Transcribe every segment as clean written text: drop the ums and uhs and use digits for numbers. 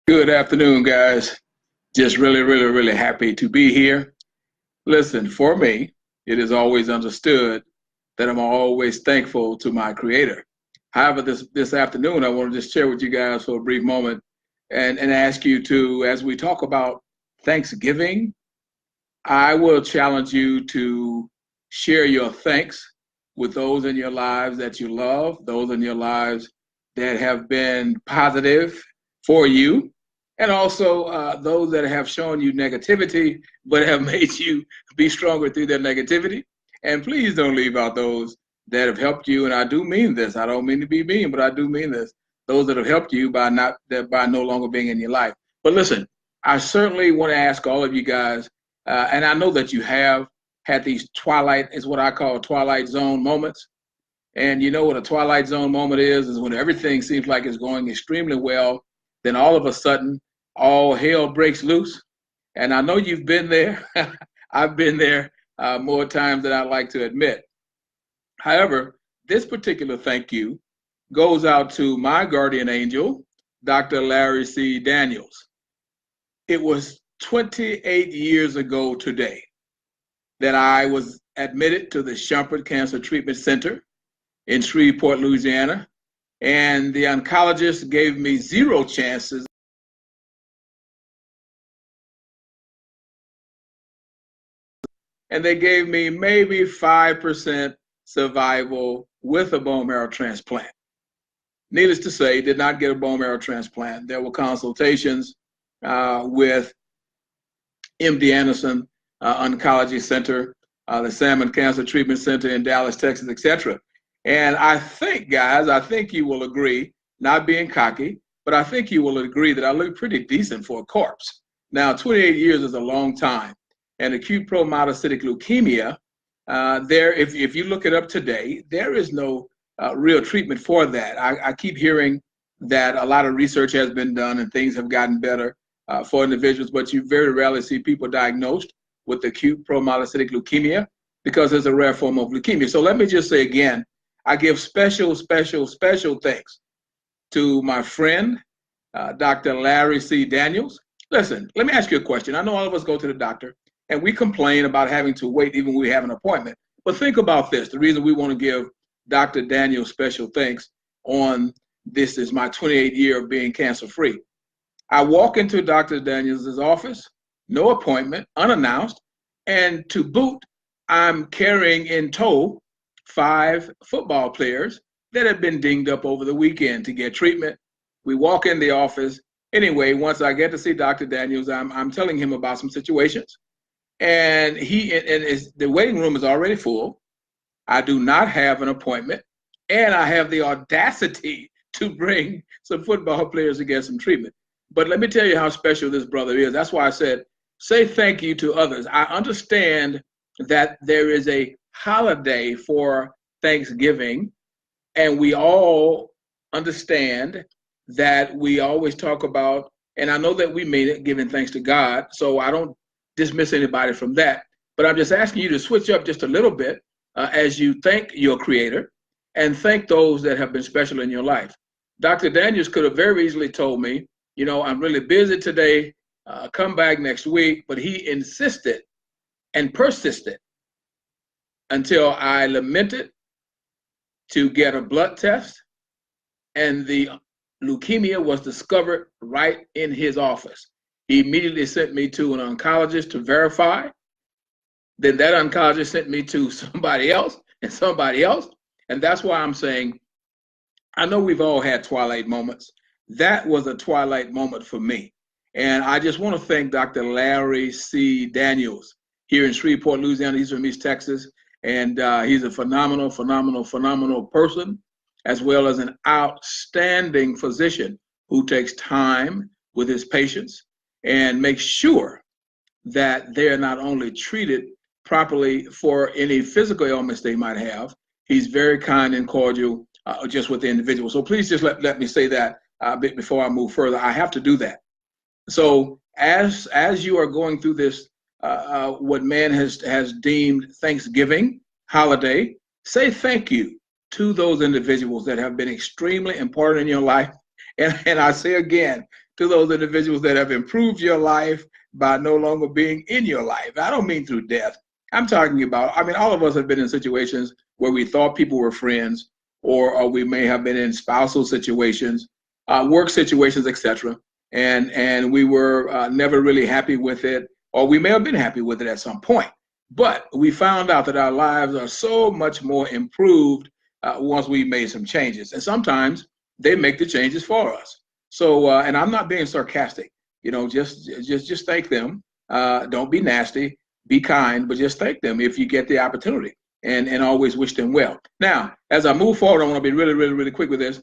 Good afternoon, guys. Just really happy to be here. Listen, for me, it is always understood that I'm always thankful to my Creator. However, this afternoon, I want to just share with you guys for a brief moment and ask you to, as we talk about Thanksgiving, I will challenge you to share your thanks with those in your lives that you love, those in your lives that have been positive for you, and also those that have shown you negativity but have made you be stronger through their negativity. And please don't leave out those that have helped you. And I do mean this. I don't mean to be mean, but I do mean this. Those that have helped you by no longer being in your life. But listen, I certainly want to ask all of you guys, and I know that you have had these twilight, is what I call Twilight Zone moments. And you know what a Twilight Zone moment is when everything seems like it's going extremely well, then all of a sudden, all hell breaks loose. And I know you've been there. I've been there more times than I like to admit. However, this particular thank you goes out to my guardian angel, Dr. Larry C. Daniels. It was 28 years ago today that I was admitted to the Shumpert Cancer Treatment Center in Shreveport, Louisiana, and the oncologist gave me zero chances. And they gave me maybe 5% survival with a bone marrow transplant. Needless to say, did not get a bone marrow transplant. There were consultations with MD Anderson Oncology Center, the Salmon Cancer Treatment Center in Dallas, Texas, etc. And I think, guys, I think you will agree, not being cocky, but I think you will agree that I look pretty decent for a corpse. Now, 28 years is a long time. And acute promyelocytic leukemia, if you look it up today, there is no real treatment for that. I keep hearing that a lot of research has been done and things have gotten better for individuals, but you very rarely see people diagnosed with acute promyelocytic leukemia because it's a rare form of leukemia. So let me just say again, I give special thanks to my friend, Dr. Larry C. Daniels. Listen, let me ask you a question. I know all of us go to the doctor and we complain about having to wait even when we have an appointment. But think about this. The reason we want to give Dr. Daniels special thanks on this is my 28 year of being cancer free. I walk into Dr. Daniels' office, no appointment, unannounced, and to boot, I'm carrying in tow 5 football players that have been dinged up over the weekend to get treatment. We walk in the office. Anyway, once I get to see Dr. Daniels, I'm telling him about some situations. And the waiting room is already full. I do not have an appointment. And I have the audacity to bring some football players to get some treatment. But let me tell you how special this brother is. That's why I said, say thank you to others. I understand that there is a holiday for Thanksgiving, and we all understand that we always talk about, and I know that we made it giving thanks to God, so I don't dismiss anybody from that, but I'm just asking you to switch up just a little bit as you thank your creator and thank those that have been special in your life. Dr. Daniels could have very easily told me, you know, I'm really busy today, come back next week, but he insisted and persisted until I lamented to get a blood test, and the leukemia was discovered right in his office. He immediately sent me to an oncologist to verify. Then that oncologist sent me to somebody else and somebody else. And that's why I'm saying, I know we've all had twilight moments. That was a twilight moment for me. And I just want to thank Dr. Larry C. Daniels here in Shreveport, Louisiana. He's from East Texas. And he's a phenomenal person, as well as an outstanding physician who takes time with his patients and make sure that they're not only treated properly for any physical ailments they might have. He's very kind and cordial just with the individual. So please just let me say that a bit before I move further. I have to do that. So as you are going through this, what man has deemed Thanksgiving holiday, say thank you to those individuals that have been extremely important in your life. And I say again, to those individuals that have improved your life by no longer being in your life. I don't mean through death. I'm talking about, I mean, all of us have been in situations where we thought people were friends, or we may have been in spousal situations, work situations, etc. And we were never really happy with it, or we may have been happy with it at some point. But we found out that our lives are so much more improved once we made some changes. And sometimes they make the changes for us. So, and I'm not being sarcastic, just thank them. Don't be nasty, be kind, but just thank them if you get the opportunity, and always wish them well. Now, as I move forward, I want to be really, really, really quick with this.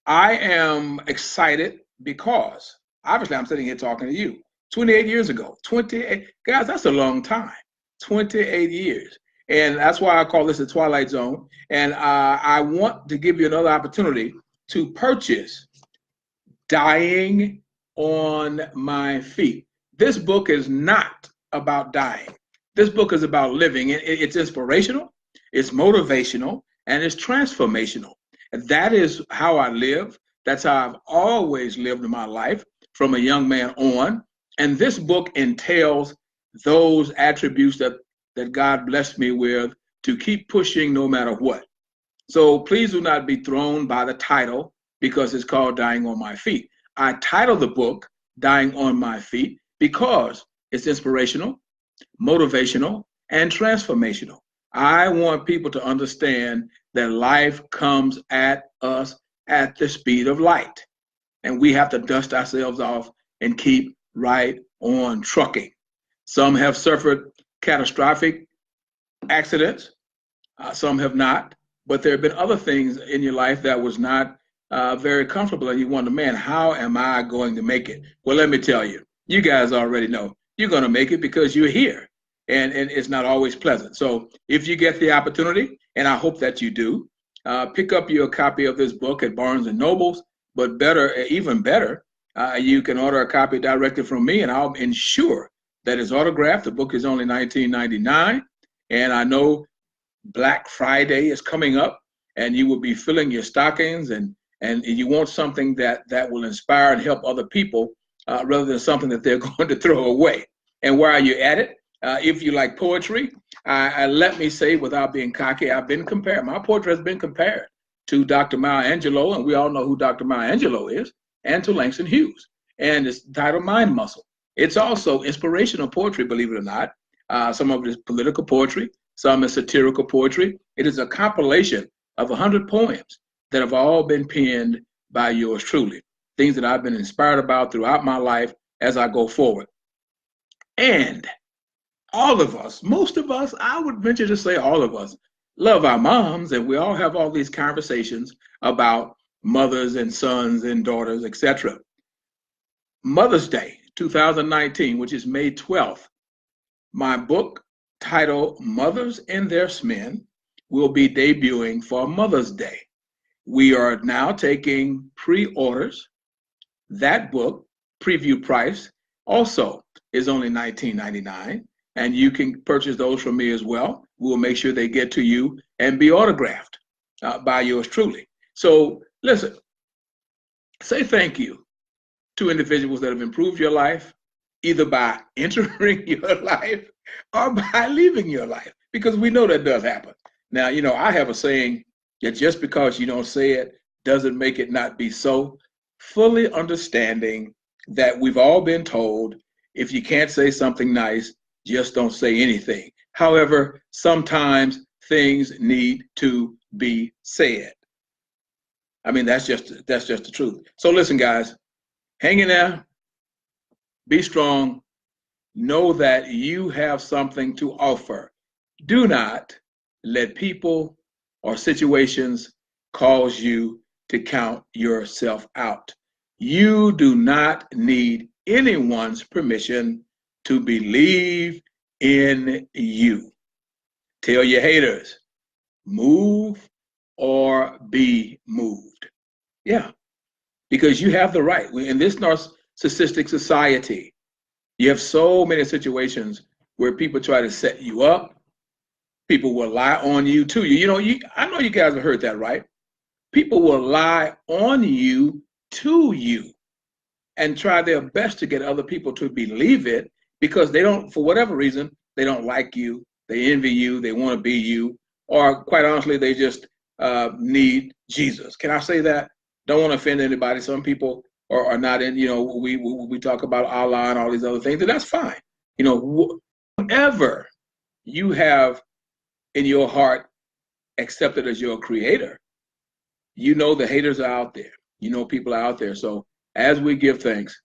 I am excited because obviously I'm sitting here talking to you. 28 years ago, 28, guys, that's a long time, 28 years. And that's why I call this the Twilight Zone. And I want to give you another opportunity to purchase Dying on My Feet. This book is not about dying. This book is about living. It's inspirational, it's motivational, and it's transformational. And that is how I live. That's how I've always lived in my life from a young man on. And this book entails those attributes that God blessed me with to keep pushing no matter what. So please do not be thrown by the title because it's called Dying on My Feet. I titled the book Dying on My Feet because it's inspirational, motivational, and transformational. I want people to understand that life comes at us at the speed of light, and we have to dust ourselves off and keep right on trucking. Some have suffered catastrophic accidents, some have not, but there have been other things in your life that was not very comfortable, and you wonder, man, how am I going to make it? Well, let me tell you, you guys already know you're going to make it because you're here, and it's not always pleasant. So if you get the opportunity, and I hope that you do, pick up your copy of this book at Barnes and Nobles, but better, even better, you can order a copy directly from me, and I'll ensure that it's autographed. The book is only $19.99, and I know Black Friday is coming up, and you will be filling your stockings, and you want something that will inspire and help other people rather than something that they're going to throw away. And while you're at it, if you like poetry, let me say, without being cocky, I've been compared. My poetry has been compared to Dr. Maya Angelou, and we all know who Dr. Maya Angelou is, and to Langston Hughes. And it's titled Mind Muscle. It's also inspirational poetry, believe it or not. Some of it is political poetry, some is satirical poetry. It is a compilation of 100 poems that have all been penned by yours truly, things that I've been inspired about throughout my life as I go forward. And all of us, most of us, I would venture to say all of us, love our moms, and we all have all these conversations about mothers and sons and daughters, etc. Mother's Day 2019, which is May 12th, my book titled Mothers and Their Men will be debuting for Mother's Day. We are now taking pre-orders. That book, preview price, also is only $19.99, and you can purchase those from me as well. We'll make sure they get to you and be autographed by yours truly. So listen, say thank you to individuals that have improved your life, either by entering your life or by leaving your life, because we know that does happen. Now, I have a saying that just because you don't say it doesn't make it not be so, fully understanding that we've all been told, if you can't say something nice, just don't say anything. However, sometimes things need to be said. I mean, that's just the truth. So listen, guys, hang in there, be strong, know that you have something to offer. Do not let people or situations cause you to count yourself out. You do not need anyone's permission to believe in you. Tell your haters, move or be moved. Yeah, because you have the right. In this narcissistic society, you have so many situations where people try to set you up. People will lie on you to you. I know you guys have heard that, right? People will lie on you to you. and try their best to get other people to believe it, because they don't, for whatever reason, they don't like you, they envy you, they want to be you, or quite honestly, they just need Jesus. Can I say that? Don't want to offend anybody. Some people are not in, we talk about Allah and all these other things, and that's fine. Whatever you have in your heart accepted as your creator, the haters are out there. People are out there. So as we give thanks,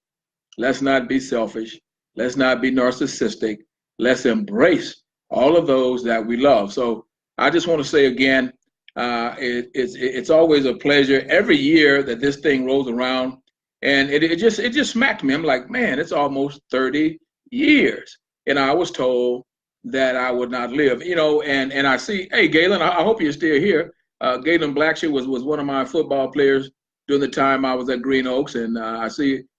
let's not be selfish. Let's not be narcissistic. Let's embrace all of those that we love. So I just want to say again, it's always a pleasure every year that this thing rolls around, and it just smacked me. I'm like, man, it's almost 30 years, and I was told that I would not live. And I see, hey, Galen, I hope you're still here. Galen Blackshear was one of my football players during the time I was at Green Oaks, and I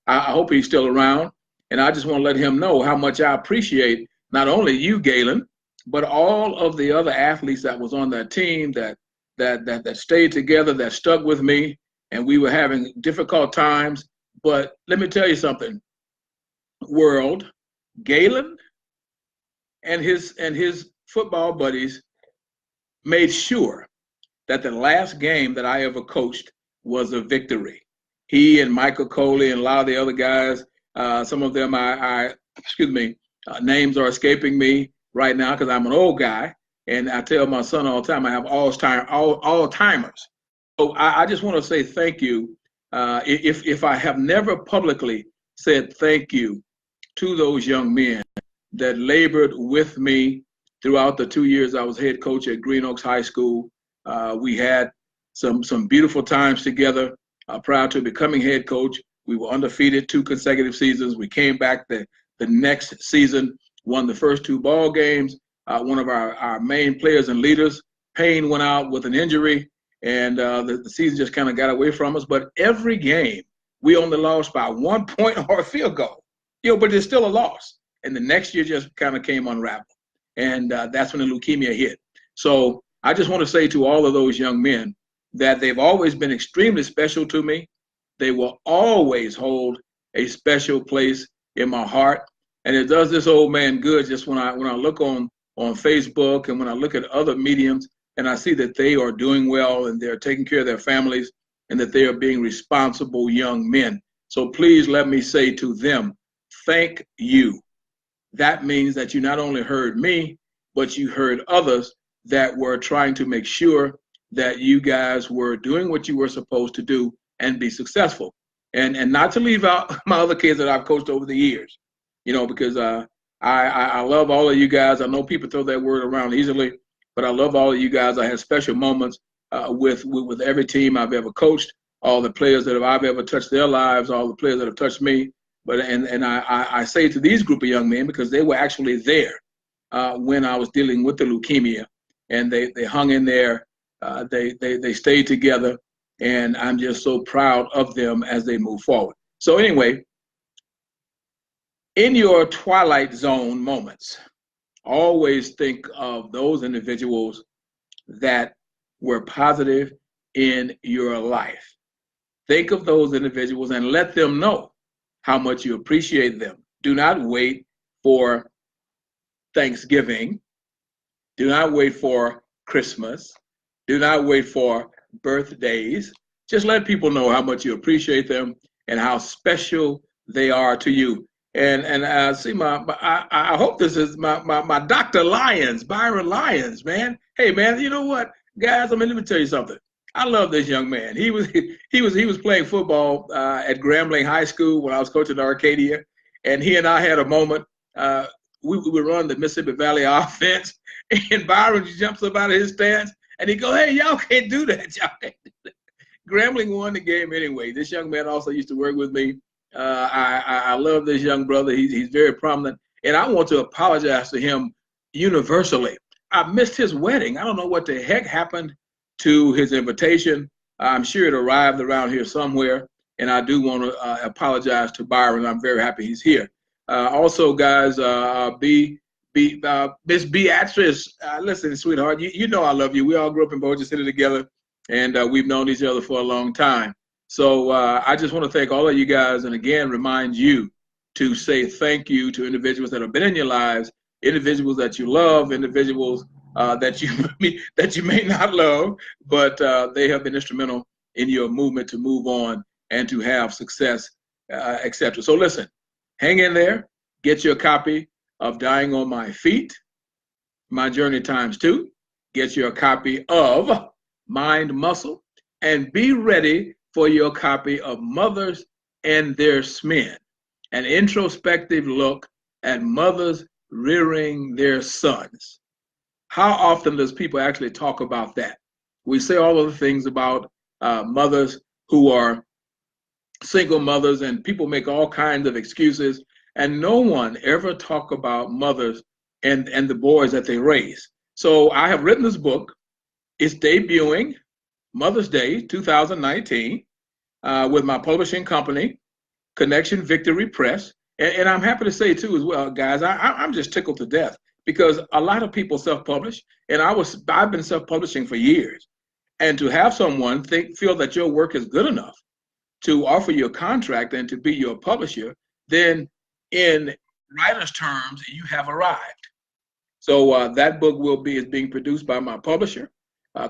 hope he's still around. And I just want to let him know how much I appreciate not only you, Galen, but all of the other athletes that was on that team that stayed together, that stuck with me, and we were having difficult times. But let me tell you something, world, Galen and his football buddies made sure that the last game that I ever coached was a victory. He and Michael Coley and a lot of the other guys, some of them names are escaping me right now because I'm an old guy, and I tell my son all the time I have all timers. So I just want to say thank you. If I have never publicly said thank you to those young men that labored with me throughout the 2 years I was head coach at Green Oaks High School. We had some beautiful times together prior to becoming head coach. We were undefeated 2 consecutive seasons. We came back the next season, won the first 2 ball games. One of our main players and leaders, Payne, went out with an injury, and the season just kind of got away from us. But every game, we only lost by 1 point or a field goal. But it's still a loss. And the next year just kind of came unraveled. And that's when the leukemia hit. So I just want to say to all of those young men that they've always been extremely special to me. They will always hold a special place in my heart. And it does this old man good just when I look on Facebook and when I look at other mediums and I see that they are doing well and they're taking care of their families and that they are being responsible young men. So please let me say to them, thank you. That means that you not only heard me, but you heard others that were trying to make sure that you guys were doing what you were supposed to do and be successful. And not to leave out my other kids that I've coached over the years, because I love all of you guys. I know people throw that word around easily, but I love all of you guys. I had special moments with every team I've ever coached, all the players that I've ever touched their lives, all the players that have touched me. But I say to these group of young men because they were actually there when I was dealing with the leukemia, and they hung in there. They stayed together, and I'm just so proud of them as they move forward. So anyway, in your Twilight Zone moments, always think of those individuals that were positive in your life. Think of those individuals and let them know how much you appreciate them. Do not wait for Thanksgiving. Do not wait for Christmas. Do not wait for birthdays. Just let people know how much you appreciate them and how special they are to you. And I see I hope this is my Dr. Lyons, Byron Lyons, man. Hey, man, you know what, guys? Let me tell you something. I love this young man. He was playing football at Grambling High School when I was coaching Arcadia, and he and I had a moment. We would run the Mississippi Valley offense, and Byron jumps up out of his stance, and he goes, "Hey, y'all can't do that. Y'all can't do that." Grambling won the game anyway. This young man also used to work with me. I love this young brother. He's very prominent, and I want to apologize to him universally. I missed his wedding. I don't know what the heck happened to his invitation. I'm sure it arrived around here somewhere, and I do want to apologize to Byron. I'm very happy he's here. Also, guys, Miss Beatrice, listen, sweetheart, you know I love you. We all grew up in Bossier City together, and we've known each other for a long time. So I just want to thank all of you guys, and again, remind you to say thank you to individuals that have been in your lives, individuals that you love, individuals that you may not love, but they have been instrumental in your movement to move on and to have success, etc. So listen, hang in there, get your copy of Dying on My Feet, My Journey ×2, get your copy of Mind Muscle, and be ready for your copy of Mothers and Their Smen, an introspective look at mothers rearing their sons. How often does people actually talk about that? We say all of the things about mothers who are single mothers, and people make all kinds of excuses, and no one ever talk about mothers and the boys that they raise. So I have written this book. It's debuting Mother's Day 2019 with my publishing company, Connection Victory Press. And I'm happy to say too as well, guys, I'm just tickled to death because a lot of people self-publish, and I've been self-publishing for years. And to have someone feel that your work is good enough to offer you a contract and to be your publisher, then in writer's terms, you have arrived. So that book is being produced by my publisher,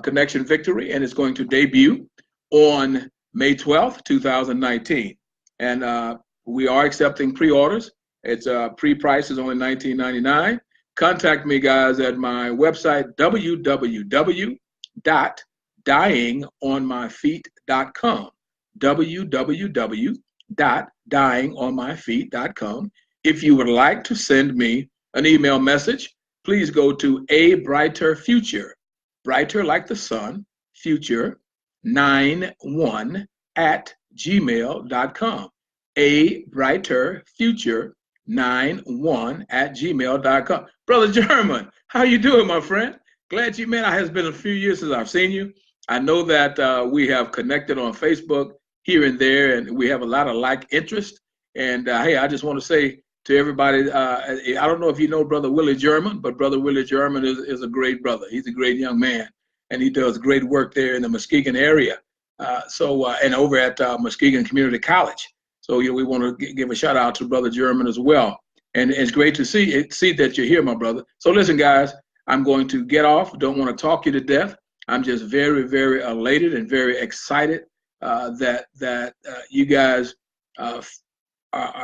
Connection Victory, and it's going to debut on May 12th, 2019. And we are accepting pre-orders. It's pre-price is only $19.99. Contact me, guys, at my website, www.dyingonmyfeet.com. www.dyingonmyfeet.com. If you would like to send me an email message, please go to A Brighter Future, brighter like the sun, future 91 at gmail.com. A Brighter Future 91 at gmail.com. Brother German, how you doing, my friend? Glad you met. It has been a few years since I've seen you. I know that we have connected on Facebook here and there, and we have a lot of like interest. And hey, I just want to say to everybody, I don't know if you know Brother Willie German, but Brother Willie German is a great brother. He's a great young man, and he does great work there in the Muskegon area. And over at Muskegon Community College. So we want to give a shout out to Brother German as well. And it's great to see that you're here, my brother. So listen, guys, I'm going to get off. Don't want to talk you to death. I'm just very, very elated and very excited that you guys are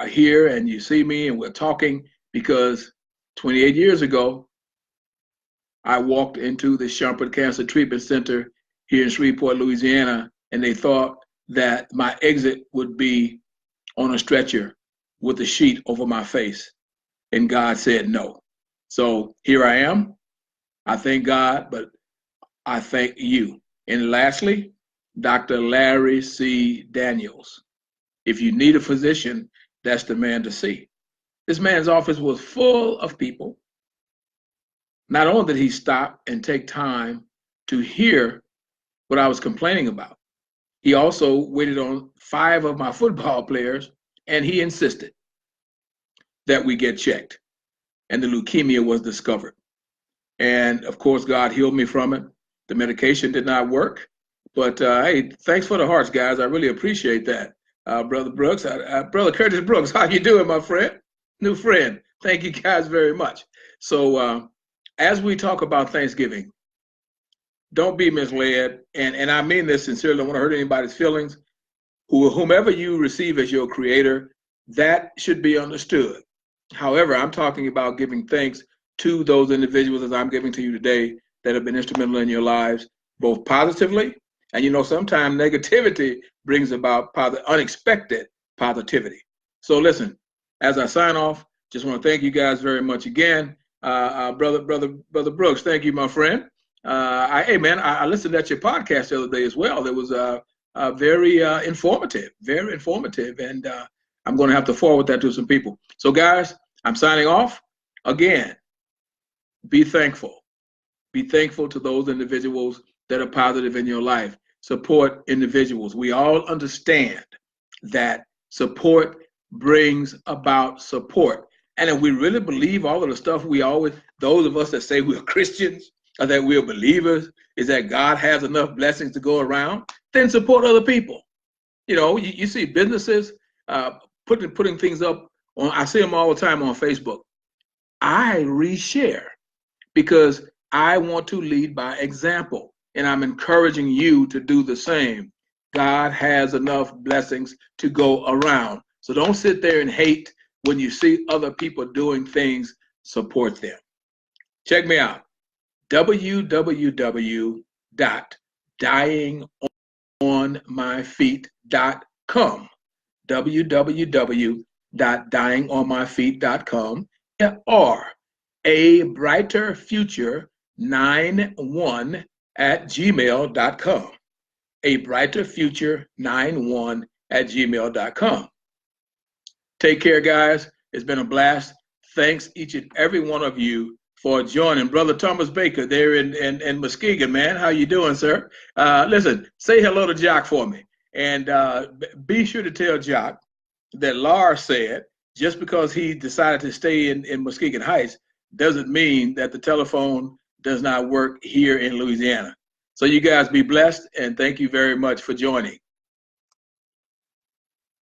here and you see me and we're talking, because 28 years ago, I walked into the Shumpert Cancer Treatment Center here in Shreveport, Louisiana, and they thought that my exit would be on a stretcher with a sheet over my face. And God said no. So here I am. I thank God, but I thank you. And lastly, Dr. Larry C. Daniels. If you need a physician, that's the man to see. This man's office was full of people. Not only did he stop and take time to hear what I was complaining about, he also waited on 5 of my football players, and he insisted that we get checked. And the leukemia was discovered. And of course, God healed me from it. The medication did not work. But hey, thanks for the hearts, guys. I really appreciate that. Brother Brooks, Brother Curtis Brooks, how you doing, my friend? New friend. Thank you guys very much. So as we talk about Thanksgiving, don't be misled. And I mean this sincerely. I don't want to hurt anybody's feelings. Whomever you receive as your creator, that should be understood. However, I'm talking about giving thanks to those individuals, as I'm giving to you today, that have been instrumental in your lives, both positively, and sometimes negativity brings about unexpected positivity. So listen, as I sign off, just want to thank you guys very much again. Brother Brooks, thank you, my friend. Hey man, I listened at your podcast the other day as well. It was very informative, and I'm going to have to forward that to some people. So guys, I'm signing off. Again, be thankful. Be thankful to those individuals that are positive in your life. Support individuals. We all understand that support brings about support. And if we really believe all of the stuff those of us that say we're Christians or that we're believers, is that God has enough blessings to go around, then support other people. You know, you see businesses putting things up on. I see them all the time on Facebook. I reshare because I want to lead by example, and I'm encouraging you to do the same. God has enough blessings to go around. So don't sit there and hate when you see other people doing things, support them. Check me out, www.dyingonmyfeet.com, www.dyingonmyfeet.com, or a brighter future 91 at gmail.com. A brighter future 91 at gmail.com. Take care, guys. It's been a blast. Thanks each and every one of you for joining. Brother Thomas Baker there in Muskegon, man. How you doing, sir? Listen, say hello to Jock for me. And be sure to tell Jock that Lars said just because he decided to stay in Muskegon Heights doesn't mean that the telephone does not work here in Louisiana. So you guys be blessed, and thank you very much for joining.